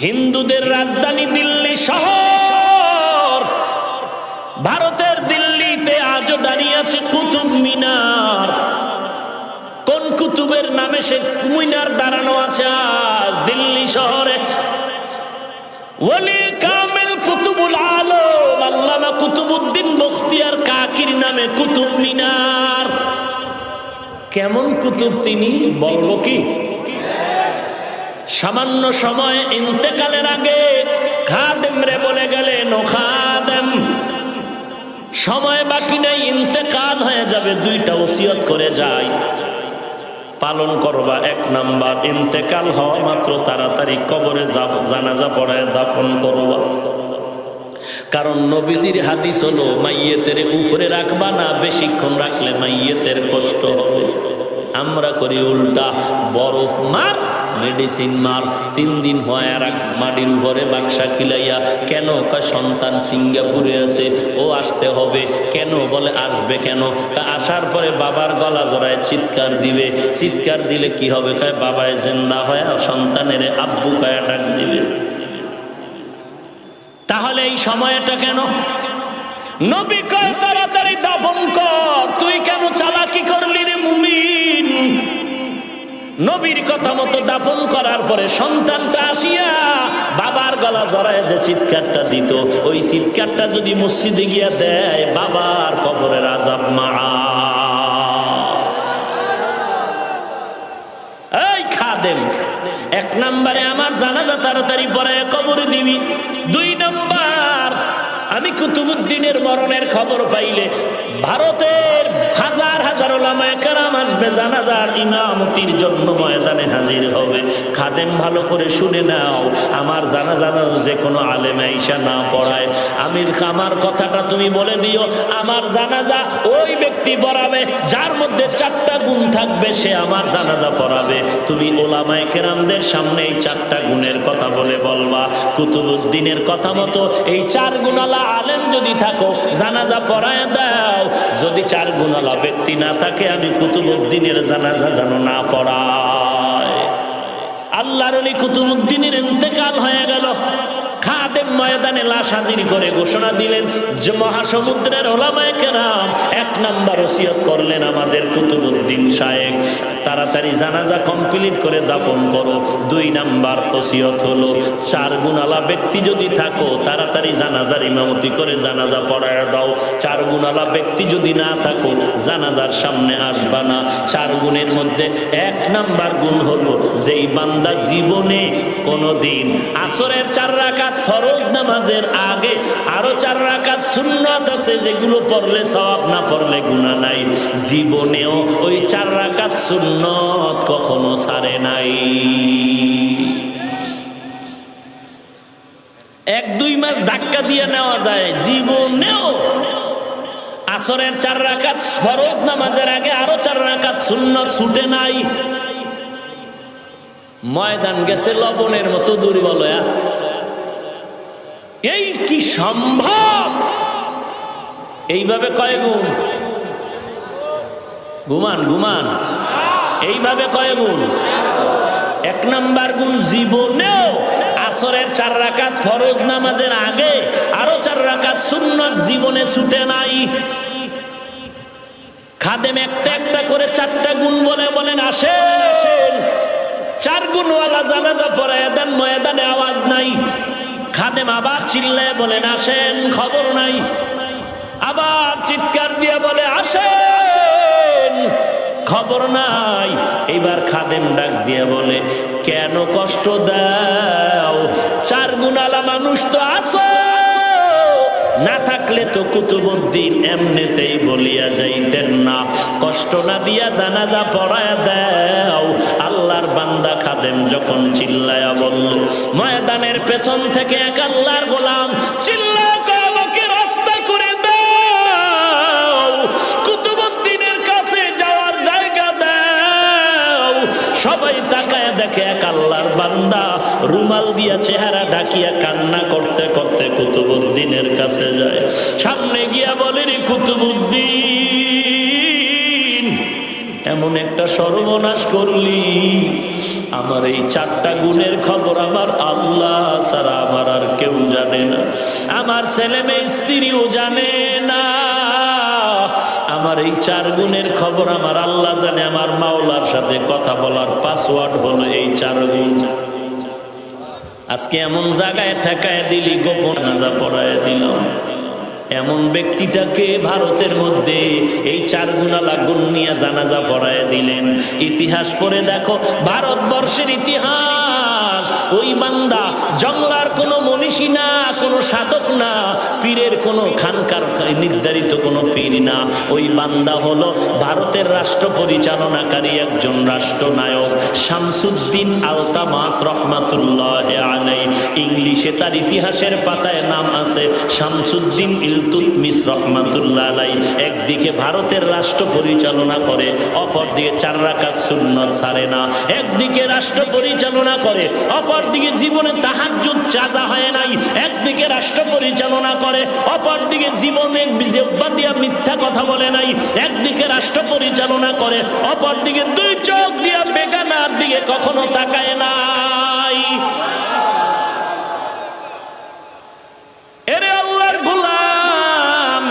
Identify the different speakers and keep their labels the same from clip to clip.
Speaker 1: হিন্দুদের রাজধানী দিল্লি শহর, ভারতের দিল্লিতে আজও দাঁড়িয়ে আছে কুতুব মিনার। কোন কুতুবের নামে সে মিনার দাঁড়ানো আছে আজ দিল্লি শহরে? ওলি কামেল কুতুবুল আলম আল্লামা কুতুবউদ্দিন বখতিয়ার কাকির নামে কুতুব মিনার। কেমন কুতুব তিনি বলবো কি? সামান্য সময় ইন্তেকালের আগে খাদেম রে বলে গেলেন, ও খাদেম, সময় বাকি নেই, ইন্তেকাল হয়ে যাবে, দুইটা ওসিয়ত করে যাই, পালন করবা। এক নাম্বার, ইন্তেকাল হওয়া মাত্র তাড়াতাড়ি কবরে জানাজা পড়ায় দাফন করবা। কারণ নবীজির হাদিস হলো, মাইয়েতের উপরে রাখবা না, বেশিক্ষণ রাখলে মাইয়েতের কষ্ট হবে। আমরা করি উল্টা, বরফ মার, মেডিসিন মার, 3 দিন হয় রাখ মাটির উপরে বাক্সা খিলাইয়া। কেন? সন্তান সিঙ্গাপুরে আছে, ও আসতে হবে। কেন? বলে আসবে কেন? তা আসার পরে বাবার গলা জড়ায় চিৎকার দিবে, চিৎকার দিলে কি হবে? বাবায় জিন্দা হয় সন্তানের আব্বু কয়া ডাক দিবে। তাহলে এই সময়টা কেন? নবী কয় তাড়াতাড়ি দাফন কর। তুই কেন চালাকি করলি রে মুমিন? নবীর কথা মতো দাফন করার পরে সন্তানটা আসিয়া বাবার গলা জড়ায় যে চিৎকারটা দিত, ওই চিৎকারটা যদি মসজিদে গিয়া দেয়, বাবার কবরের আযাব মাআফ। এই খাদেম, 1 নম্বরে আমার জানাজা তাড়াতাড়ি পড়ায় কবরে দিবি। 2 নম্বর, আমি কুতুবউদ্দিনের মরণের খবর পাইলে ভারতের হাজার হাজার উলামায়ে কেরাম আসবে, জানাজার ইমামতির জন্য ময়দানে হাজির হবে। খাদেম, ভালো করে শুনে নাও, আমার জানাজা যে কোনো আলেম আইসা না পড়ায়, আমার কথাটা তুমি বলে দিও, আমার জানাজা ওই ব্যক্তি পড়াবে যার মধ্যে 4টা গুণ থাকবে, সে আমার জানাজা পড়াবে। তুমি উলামায়ে কেরামদের সামনে এই 4টা গুণের কথা বলবা। কুতুবউদ্দিনের কথা মতো এই 4 গুণওয়ালা আলেম যদি থাকো, জানাজা পড়ায় দাও। যদি 4 গুণওয়ালা ব্যক্তি না থাকে, আমি কুতুবউদ্দিনের জানাজা যেন না পড়ায়। আল্লাহর ওলি কুতুবউদ্দিনের ইন্তেকাল হয়ে গেল। খাদেম ময়দানে লাশ হাজির করে ঘোষণা দিলেন যে মহাসমুদ্রের উলামায়ে কেরাম 1 নাম্বার ওসিয়ত করলেন আমাদের কুতুবউদ্দিন সাহেব, তাড়াতাড়ি জানাজা কমপ্লিট করে দাফন করো। 2 নাম্বার ওসিয়ত হলো, 4 গুণওয়ালা ব্যক্তি যদি থাকো, তাড়াতাড়ি জানাজার ইমামতি করে জানাজা পড়ায় দাও। 4 গুণওয়ালা ব্যক্তি যদি না থাকো, জানাজার সামনে আসবা না। 4 গুণের মধ্যে 1 নাম্বার গুণ হলো, যেই বান্দা জীবনে কোনদিন আসরের 4 রাকাত ফরজ নামাজের আগে আরো 4 রাকাত সুন্নাত আছে, যেগুলো পড়লে সওয়াব, না পড়লে গুনাহ নাই, জীবনেও ওই 4 রাকাত সুন্নাত কখনো ছাড়ে নাই। 1-2 মাস ধাক্কা দিয়ে নেওয়া যায়, জীবনেও আসরের 4 রাকাত ফরজ নামাজের আগে আরো 4 রাকাত সুন্নাত ছুটে নাই। ময়দান গেছে লবণের মতো দুর্বল। এই কি সম্ভব? এইভাবে কয় গুণ? ঘুমান এইভাবে কয় গুণ? 1 নাম্বার গুণ, জীবনেও আসরের 4 রাকাত ফরজ নামাজের আগে আরো 4 রাকাত সুন্নাত জীবনে ছুটে নাই। খাদেম একটা একটা করে 4টা গুণ বলেন আসেন। 4 গুণওয়ালা জানাজা পড়ায় দেন, ময়দানে আওয়াজ নাই। খাদেম আবার চিল্লায় বলেন আসেন, খবর নাই। আবার চিৎকার দিয়ে বলে আসেন, খবর নাই। এইবার খাদেম ডাক দিয়ে বলে, কেন কষ্ট দাও? 4 গুণওয়ালা মানুষ তো আছো, না থাকলে তো কুতুবউদ্দিন এমনিতেই বলিয়া যাইতেন না। কষ্ট না দিয়া জানাজা পড়ায় দাও। আল্লাহর বান্দা খাদেম যখন চিল্লায়া বলল, ময়দানের পেছন থেকে এক আল্লাহর গোলাম চিল্লায় আমাকে রাস্তা করে দাও, কুতুবউদ্দিনের কাছে যাওয়ার জায়গা দাও। সবাই তাকায় দেখে এক আল্লাহর বান্দা রুমাল দিয়া চেহারা ঢাকিয়া কান্না করতে করতে কুতুবউদ্দিনের কাছে যায়। সামনে গিয়া বলে, রে কুতুবউদ্দিন, এমন একটা সর্বনাশ করলি, আমার এই 4টা গুণের খবর আমার আল্লাহ আমার ছেলে মেয়ে স্ত্রীও জানে না। আমার এই 4 গুণের খবর আমার আল্লাহ জানে। আমার মাওলার সাথে কথা বলার পাসওয়ার্ড হলো এই 4 গুণ। আজকে এমন জায়গায় ঠেকায় দিলি, গোপন নাজা পড়ায় দিলাম। এমন ব্যক্তিটাকে ভারতের মধ্যে এই 4 গুণালা গুণ নিয়ে জানাজা পড়ায় দিলেন। ইতিহাস পড়ে দেখো, ভারতবর্ষের ইতিহাস। ওই বান্দা জংলার কোনো মনীষী না, কোনো সাধক না, পীরের কোনো খানকার নির্ধারিত কোনো পীর না। ওই বান্দা হলো ভারতের রাষ্ট্র পরিচালনাকারী একজন রাষ্ট্রনায়ক, শামসুদ্দিন আলতামাস রহমাতুল্লাহ আলাইহি। ইংলিশে তার ইতিহাসের পাতায় নাম আছে শামসুদ্দিন ইলতুৎমিশ রহমাতুল্লাহ আলাইহি। একদিকে ভারতের রাষ্ট্র পরিচালনা করে, অপরদিকে 4 রাকাত সুন্নাত ছাড়ে না। একদিকে রাষ্ট্র পরিচালনা করে, অপরদিকে জীবনে তাহাজ্জুদ চাজা হয় নাই। একদিকে রাষ্ট্র পরিচালনা করে, অপরদিকে জীবনে জিহ্বা দিয়া মিথ্যা কথা বলে নাই। একদিকে রাষ্ট্র পরিচালনা করে, অপরদিকে 2 চোখ দিয়া বেগানার দিকে কখনো তাকায় নাই। এরে আল্লাহর গোলাম,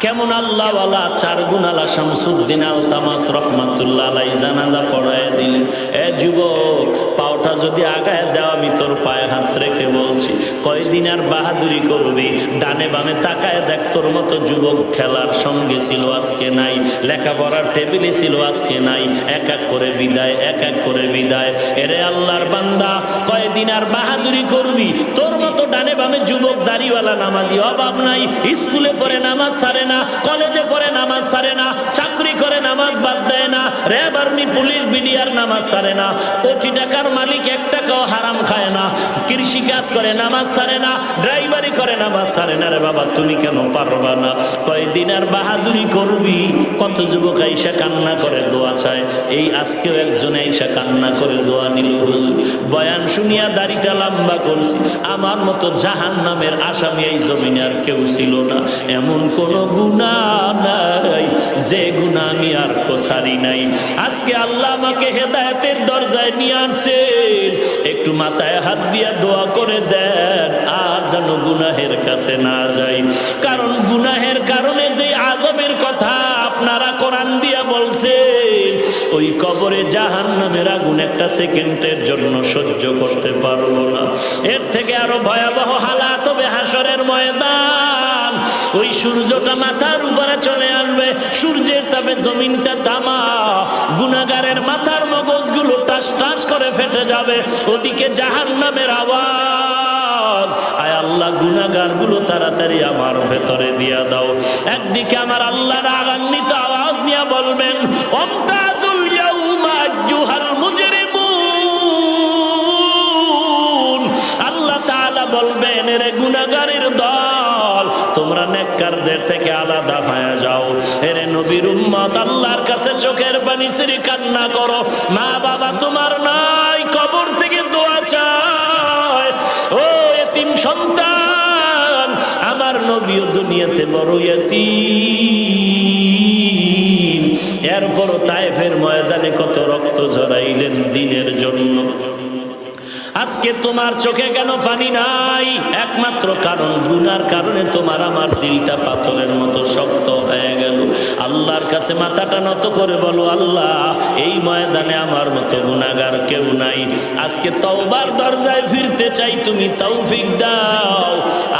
Speaker 1: কেমন আল্লাহওয়ালা 4 গুণালা শামসুদ্দিন আলতামাস রহমাতুল্লাহ আলাইহি জানাজা পড়ায় দিলেন। এ যুবক, পাওটা যদি আগায় দেওয়া, আমি তোর পায়ে হাত রেখে বলছি, কয়দিন আর বাহাদুরি করবি? ডানে বামে তাকায় দেখ, তোর মতো যুবক খেলার সঙ্গে ছিল আজকে নাই, লেখাপড়ার টেবিলে ছিল আজকে নাই। এক এক করে বিদায়, এক এক করে বিদায়। এরে আল্লাহর বান্দা, কয়দিন আর বাহাদুরি করবি? তোর মতো ডানে বামে যুবক দাড়িওয়ালা নামাজি অভাব নাই। স্কুলে পড়ে নামাজ ছাড়ে না, কলেজে পড়ে নামাজ ছাড়ে না, চাকরি করে নামাজ বাদ দেয় না, র্যাব আর্মি পুলিশ বিডিআর নামাজ ছাড়ে না, কোটি টাকার মালিক 1 টাকাও হারাম খায় না, কৃষি কাজ করে নামাজ ছাড়ে না, ড্রাইভারি করে নামাজ ছাড়ে না। রে বাবা, তুমি কেন পারবা না? কয়দিন আর বাহাদুরি করবি? কত যুবক আইসা কান্না করে দোয়া চায়। এই আজকেও একজন আইসা কান্না করে দোয়া নিল, হুজুর বয়ান শুনিয়া দাড়িটা লম্বা করছি, আমার মতো জাহান্নামের আসামি এই জমিনে আর কেউ ছিল না। এমন কোন গুনাহ নাই যে গুনাহ আমি আর কোসারি নাই। আজকে আল্লাহ আমাকে হেদায়েতের দরজায় নিয়ে আসেন, একটু মাথায় হাত দিয়া দোয়া করে দেন, আর যেন গুনাহের কাছে না যাই। কারণ গুনাহের কারণে যে আযাবের কথা আপনারা কোরআন দিয়া বলছেন, ওই কবরে জাহান্নামের আগুন 1 সেকেন্ডের জন্য সহ্য করতে পারবো না। এর থেকে আরো ভয়াবহ হালাত হবে হাসরের ময়দান। ওই সূর্যটা মাথার উপরে চলে আসবে, সূর্যের তাপে জমিনটা তামা, গুনাহগারের মাথার মগজগুলো টাস টাস করে ফেটে যাবে। ওদিকে জাহান্নামের আওয়াজ, আয় আল্লাহ গুনাহগার গুলো তাড়াতাড়ি আমার ভেতরে দিয়া দাও। একদিকে আমার আল্লাহ রাগান্বিত আওয়াজ নিয়ে বলবেন, আমতাজুল ইয়াউমা আইয়ুহাল মুজরিমুন। আল্লাহ তাআলা বলবেন, এরে গুনাহগারের দল, তোমরা নেককারদের থেকে আলাদা হয়ে যাও। এরে নবীর উম্মত, আল্লাহর কাছে চোখের পানি ছেড়ে কান্না করো। মা বাবা তোমার নাই, কবর থেকে দোয়া চায়। ও এতিম সন্তান, আমার নবীও দুনিয়াতে বড় এতিম, এরপরও তায়েফের ময়দানে কত রক্ত ঝরাইলেন দিনের জন্য। আজকে তোমার চোখে কেন পানি নাই? একমাত্র কারণ গুনার কারণে তোমার আমার দিলটা পাথরের মতো শক্ত হয়ে গেল। আল্লাহর কাছে মাথাটা নত করে বলো, আল্লাহ এই ময়দানে আমার মতো গুনাহগার কেউ নাই। আজকে তওবার দরজায় ফিরতে চাই, তুমি তৌফিক দাও।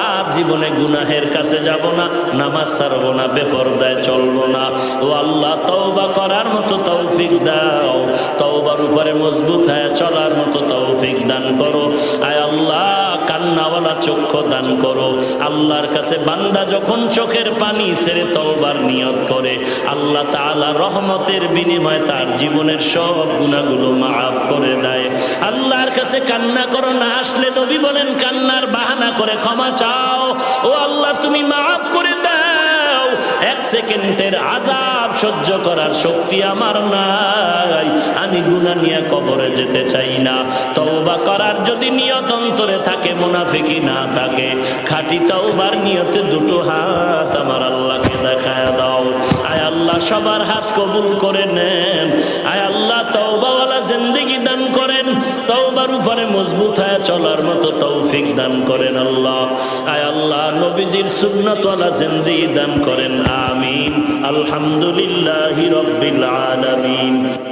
Speaker 1: আর জীবনে গুনাহের কাছে যাব না, নামাজ ছাড়বো না, বেপরদায় চলবো না। ও আল্লাহ, তওবা করার মতো তৌফিক দাও, তওবার উপরে মজবুত হয়ে চলার মতো তৌফিক দান করো। আয় আল্লাহ, কান্নাওয়ালা চক্ষু দান করো। আল্লাহর কাছে বান্দা যখন চোখের পানি ছেড়ে তওবার নিয়ত করে, আল্লাহ তাআলা রহমতের বিনিময়ে তার জীবনের সব গুনাহগুলো মাফ করে দেয়। আল্লাহর কাছে কান্না করো, না আসলে নবী বলেন কান্নার বাহানা করে ক্ষমা চাও। ও আল্লাহ, তুমি মাফ করে দাও। 1 সেকেন্ডের আযাব সহ্য করার শক্তি আমার নাই, আমি গুনাহ নিয়ে কবরে যেতে চাই না। তওবা করার যদি নিয়ত অন্তরে থাকে, মুনাফিকি না থাকে, খাঁটি তওবার নিয়তে 2 হাত আমার আল্লাহকে দেখায় দাও। আয় আল্লাহ, সবার হাত কবুল করে নেন। আয় আল্লাহ, তওবাওয়ালা জিন্দেগি দান করেন, তওবার উপরে মজবুত হয়ে চলার মতো তৌফিক দান করেন আল্লাহ। আয় আল্লাহ নবীজির সুন্নাত ওয়ালা জিন্দেগি দান করেন, আমিন। আলহামদুলিল্লাহি রাব্বিল আলামিন।